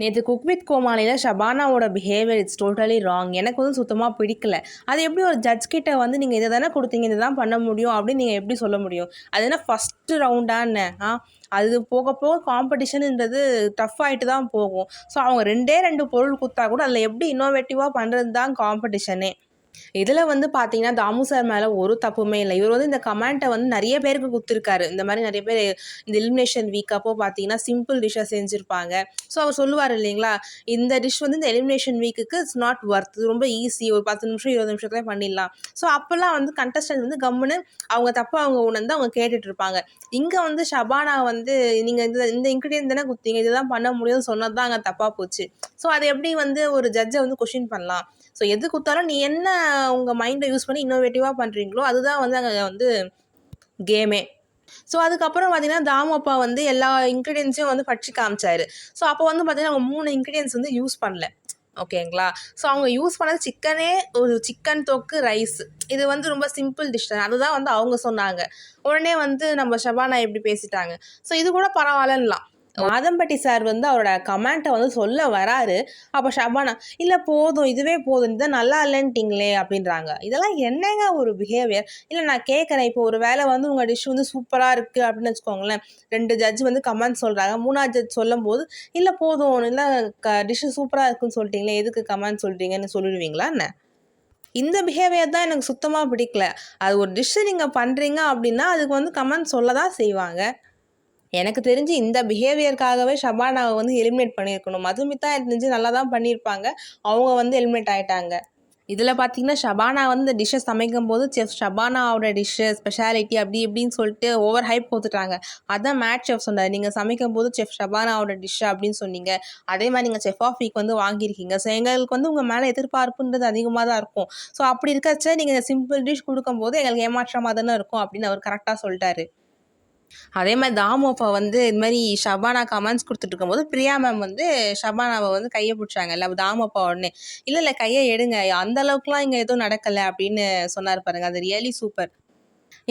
நேற்று cook with கோமாளியில் ஷபானாவோட பிஹேவியர் இட்ஸ் டோட்டலி ராங். எனக்கு வந்து சுத்தமாக பிடிக்கல. அது எப்படி ஒரு ஜட்ஜ் கிட்ட வந்து நீங்கள் இதை தானே கொடுத்தீங்க, இதை தான் பண்ண முடியும் அப்படின்னு நீங்கள் எப்படி சொல்ல முடியும்? அது என்ன ஃபஸ்ட்டு ரவுண்டான்னு அது போக போக காம்படிஷனுன்றது டஃப் ஆகிட்டு தான் போகும். ஸோ அவங்க ரெண்டு பொருள் கொடுத்தா கூட அதில் எப்படி இன்னோவேட்டிவாக பண்ணுறது தான் காம்படிஷனே. இதில் வந்து பார்த்தீங்கன்னா தாமு சார் மேலே ஒரு தப்புமே இல்லை. இவர் வந்து இந்த கமெண்ட்டை வந்து நிறைய பேருக்கு கொடுத்துருக்காரு. இந்த மாதிரி நிறைய பேர் இந்த எலிமினேஷன் வீக் அப்போ பார்த்தீங்கன்னா சிம்பிள் டிஷ்ஷாக செஞ்சுருப்பாங்க. ஸோ அவர் சொல்லுவார் இல்லைங்களா, இந்த டிஷ் வந்து இந்த எலிமினேஷன் வீக்குக்கு இட்ஸ் நாட் ஒர்த், ரொம்ப ஈஸி, ஒரு 10 நிமிஷம் 20 நிமிஷத்துல பண்ணிடலாம். ஸோ அப்போல்லாம் வந்து கண்டஸ்டன்ட் வந்து கம்முன்னு அவங்க தப்பு அவங்க உணர்ந்து அவங்க கேட்டுட்டு இருப்பாங்க. இங்கே வந்து ஷபானா வந்து நீங்கள் இந்த இன்க்ரீடியன்ட் தானே கொடுத்தீங்க, இதுதான் பண்ண முடியும்னு சொன்னது தான் அங்கே தப்பாக போச்சு. ஸோ அதை எப்படி வந்து ஒரு ஜட்ஜை வந்து கொஷின் பண்ணலாம்? ஸோ எது கொடுத்தாலும் நீ என்ன உங்கள் மைண்டை யூஸ் பண்ணி இன்னோவேட்டிவாக பண்ணுறீங்களோ அதுதான் வந்து அங்கே வந்து கேமே. ஸோ அதுக்கப்புறம் பார்த்தீங்கன்னா தாமு அப்பா வந்து எல்லா இன்க்ரீடியன்ஸையும் வந்து படித்து காமிச்சார். ஸோ அப்போ வந்து பார்த்தீங்கன்னா அவங்க 3 இன்க்ரீடியன்ஸ் வந்து யூஸ் பண்ணல. ஓகேங்களா? ஸோ அவங்க யூஸ் பண்ணது சிக்கனே, ஒரு சிக்கன் தொக்கு, ரைஸ். இது வந்து ரொம்ப சிம்பிள் டிஷ் தான், அதுதான் வந்து அவங்க சொன்னாங்க. உடனே வந்து நம்ம ஷபானா எப்படி பேசிட்டாங்க. ஸோ இது கூட பரவாயில்லலாம். மாதம்பட்டி சார் வந்து அவரோட கமெண்ட்டை வந்து சொல்ல வராரு. அப்போ ஷபானா இல்லை போதும், இதுவே போதும், இதுதான் நல்லா இல்லைன்ட்டிங்களே அப்படின்றாங்க. இதெல்லாம் என்னங்க ஒரு பிஹேவியர்? இல்லை நான் கேட்குறேன், இப்போ ஒரு வேளை வந்து உங்கள் டிஷ் வந்து சூப்பராக இருக்குது அப்படின்னு வச்சுக்கோங்களேன். 2 ஜட்ஜ் வந்து கமெண்ட் சொல்கிறாங்க. 3ஆவது ஜட்ஜ் சொல்லும் போது இல்லை போதும், இல்லை டிஷ்ஷு சூப்பராக இருக்குன்னு சொல்லிட்டீங்களே, எதுக்கு கமெண்ட் சொல்கிறீங்கன்னு சொல்லிடுவீங்களா என்ன? இந்த பிஹேவியர் தான் எனக்கு சுத்தமாக பிடிக்கல. அது ஒரு டிஷ்ஷு நீங்கள் பண்ணுறீங்க அப்படின்னா அதுக்கு வந்து கமெண்ட் சொல்ல தான் செய்வாங்க. எனக்கு தெரிஞ்சு இந்த பிஹேவியருக்காகவே ஷபானாவை வந்து எலிமினேட் பண்ணியிருக்கணும். மதுமிதா எனக்கு தெரிஞ்சு நல்லா தான் பண்ணியிருப்பாங்க. அவங்க வந்து எலிமினேட் ஆகிட்டாங்க. இதில் பார்த்தீங்கன்னா ஷபானா வந்து இந்த டிஷ்ஷை சமைக்கும் போது செஃப் ஷபானாவோட டிஷ்ஷு ஸ்பெஷாலிட்டி அப்படி இப்படின்னு சொல்லிட்டு ஓவர் ஹைப் கொடுத்துட்டாங்க. அதான் மேட் செஃப் சொன்னார், நீங்கள் சமைக்கும் போது செஃப் ஷபானாவோட டிஷ்ஷு அப்படின்னு சொன்னீங்க. அதே மாதிரி நீங்கள் செஃப் ஆஃப் வீக் வந்து வாங்கியிருக்கீங்க. ஸோ எங்களுக்கு வந்து உங்கள் மேலே எதிர்பார்ப்புன்றது அதிகமாக தான் இருக்கும். ஸோ அப்படி இருக்கச்ச நீங்கள் சிம்பிள் டிஷ் கொடுக்கும்போது எங்களுக்கு ஏமாற்றமாக தானே இருக்கும் அப்படின்னு அவர் கரெக்டாக சொல்லிட்டாரு. அதே மாதிரி தாமு அப்பா வந்து இது மாதிரி ஷபானா கமெண்ட்ஸ் கொடுத்துட்டு இருக்கும்போது பிரியா மேம் வந்து ஷபானாவை வந்து கையை பிடிச்சாங்க. இல்லை தாமு அப்பா உடனே இல்லை கையை எடுங்க, அந்த அளவுக்குலாம் இங்கே எதுவும் நடக்கலை அப்படின்னு சொன்னார் பாருங்க. அது ரியலி சூப்பர்.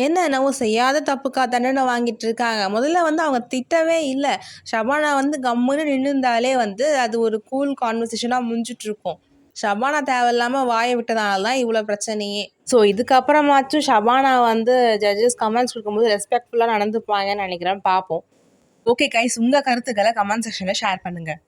என்னவோ செய்யாத தப்புக்கா தண்டனை வாங்கிட்டு இருக்காங்க. முதல்ல வந்து அவங்க திட்டவே இல்லை. ஷபானா வந்து கம்முன்னு நின்றுந்தாலே வந்து அது ஒரு கூல் கான்வர்சேஷனாக முடிஞ்சிட்ருக்கும். ஷபானா தேவையில்லாமல் வாயை விட்டதால தான் இவ்வளோ பிரச்சனையே. ஸோ இதுக்கப்புறமாச்சும் ஷபானா வந்து ஜட்ஜஸ் கமெண்ட்ஸ் கொடுக்கும்போது ரெஸ்பெக்ட்ஃபுல்லாக நடந்துப்பாங்கன்னு நினைக்கிறேன். பார்ப்போம். ஓகே கைஸ், உங்கள் கருத்துக்களை கமெண்ட் செக்ஷனில் ஷேர் பண்ணுங்கள்.